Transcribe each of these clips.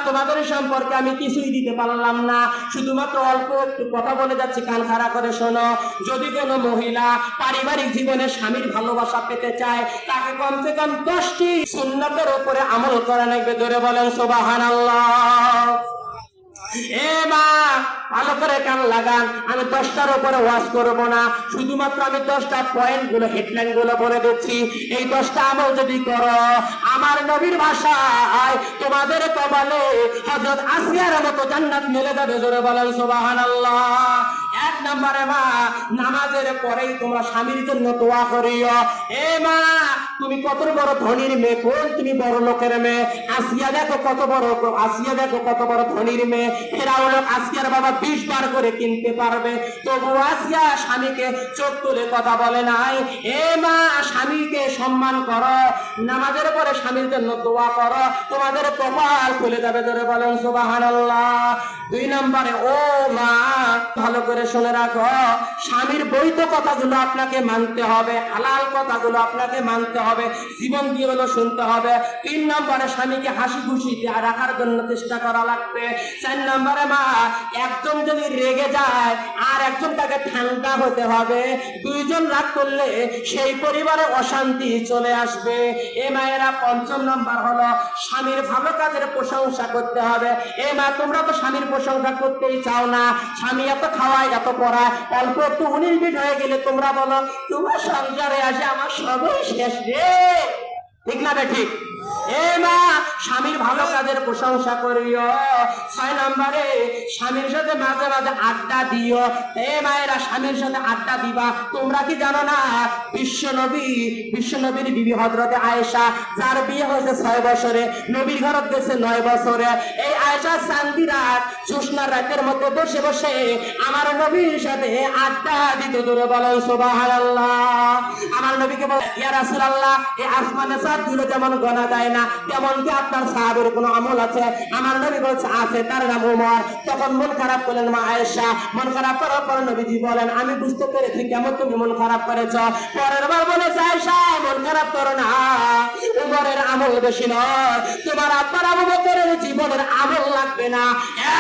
তোমাদের সম্পর্কে আমি কিছুই দিতে পারলাম না, শুধুমাত্র অল্প একটু কথা বলে যাচ্ছি, কান খাড়া করে শোনো। যদি কোনো মহিলা পারিবারিক জীবনে স্বামীর ভালোবাসা পেতে চায়, তাকে কমসে কম 10টি সুন্নতের উপরে আমল করা লাগবে। ধরে বলেন সুবহানাল্লাহ। এ মা, ভালো করে কান লাগান, আমি 10টার উপরে ওয়াজ করব না, শুধুমাত্র আমি 10টা পয়েন্ট গুলো, হেডলাইন গুলো বলে দিচ্ছি। এই 10টা আমল যদি করো, আমার নবীর ভাষায় তোমাদের কপালে হযরত আসিয়ার মতো জান্নাত মিলে যাবে। জোরে বলেন সুবহানাল্লাহ। 1 নম্বরে মা, নামাজের পরেই তোমরা স্বামীর জন্য দোয়া করিও। এ মা, তুমি কত বড় ধনীর মেয়ে, কোন তুমি বড় লোকের মেয়ে। আসিয়া দেখো কত বড় ধনীর মেয়ে। ফেরাউন আসিয়ার বাবা 20 বার করে কিনতে পারবে, তবু আসিয়া স্বামীকে চোখ তুলে কথা বলে নাই। এ মা, স্বামীকে সম্মান করো, নামাজের পরে স্বামীর জন্য দোয়া করো, তোমাদের কপাল খুলে যাবে। ধরে বলেন সুবহানাল্লাহ। 2 নম্বরে, ও মা, ভালো করে শুনে রাখো, স্বামীর বৈধ কথাগুলো আপনাকে মানতে হবে, হালাল কথাগুলো আপনাকে মানতে হবে, জীবন দিয়ে হলো শুনতে হবে। 3 নম্বরে, স্বামীকে হাসি খুশি রাখার জন্য চেষ্টা করা লাগবে। 4 নম্বরে মা, একজন যদি রেগে যায় আর একজন তাকে ঠান্ডা হতে হবে, 2 জন রাগ করলে সেই পরিবারে অশান্তি চলে আসবে। এ মায়েরা, 5 নম্বর হলো স্বামীর ভালো কাজের প্রশংসা করতে হবে। এ মা, তোমরা তো স্বামীর প্রশংসা করতেই চাও না, স্বামী এত খাওয়ায় এত পড়ায়, অল্প একটু 19 মিনিট হয়ে গেলে তোমরা বলো তোমার সংসারে আসে আমার সবই শেষ রে। ঠিক না ঠিক? এ মা, স্বামীর ভালো কাজের প্রশংসা করিও। 6 নম্বরে, স্বামীর সাথে মাঝে মাঝে আড্ডা দিও। এ মায়েরা, স্বামীর সাথে আড্ডা দিবা। তোমরা কি জানো না, বিশ্বনবীর বিবি হযরতে আয়েশা, যার বিয়ে হয়েছে 6 বছরে, নবীর ঘরত গেছে 9 বছরে। এই আয়েশা চাঁদি রাত, জ্যোৎস্নার রাতের মধ্যে বসে বসে আমার নবীর সাথে আড্ডা দিত। ধরে বলেন সুবহানাল্লাহ। আমার নবীকে বলে, ইয়া রাসূলুল্লাহ, এই আসমানে চাঁদগুলো যেমন গোনা যায় না, তেমন কি আপনার সাহাবের কোনো আমল আছে? আমার নবী বলছে আছে, তার নাম ওমর। তখন মন খারাপ করলেন মা আয়েশা। মন খারাপ করার পর নবীজি বলেন, আমি বুঝতে পেরেছি কেমন তুমি মন খারাপ করেছ। পরের বার বলেছে, আয়েশা মন খারাপ করো না, ওমরের আমল বেশি নয়, তোমার আব্বার আবু বকরের জীবনের আমল লাগবে না।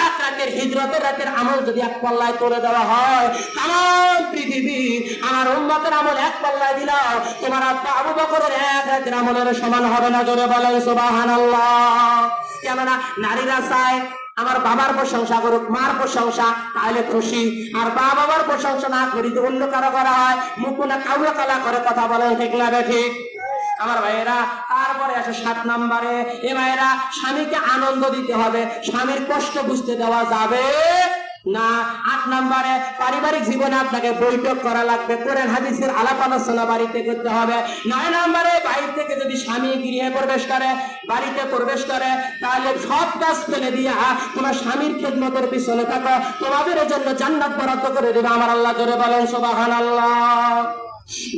এক রাতের হিজরতের রাতের আমল যদি এক পাল্লায় তুলে দেওয়া হয়, তাম পৃথিবী আমার উম্মতের আমল এক পাল্লায় দিলাও, তোমার আব্বা আবু বকরের এক রাতের আমলের সমান হবে না। জোরে বলেন সুবহানাল্লাহ। কেননা নারীরা চায় আমার বাবার প্রশংসা করুক, মার প্রশংসা, তাহলে খুশি। আর বাবার প্রশংসা না করি তো অন্য কারো করা হয়, মুখ না কাউলা কালা করে কথা বলেন। ঠিক না ঠিক? আমার ভাইয়েরা, তারপরে আসে 7 নম্বরে, এ ভাইয়েরা, স্বামীকে আনন্দ দিতে হবে, স্বামীর কষ্ট বুঝতে দেওয়া যাবে না। 8 নম্বরে, পারিবারিক জীবনে আপনাকে বৈঠক করা লাগবে, কোরআন হাদিসের আলাপ আলোচনা বাড়িতে করতে হবে। 9 নম্বরে, বাড়ি থেকে যদি স্বামী গৃহে প্রবেশ করে, বাড়িতে প্রবেশ করে, তাহলে সব কাজ ফেলে দিয়া তোমার স্বামীর খেদমতের পিছনে থাকো, তোমাদের জন্য জান্নাত বরাদ্দ করে দেবে আমার আল্লাহ। জোরে বলেন সুবহানাল্লাহ।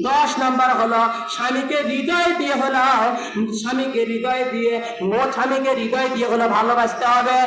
10 নম্বর হলো স্বামীকে হৃদয় দিয়ে হলো ভালোবাসতে হবে।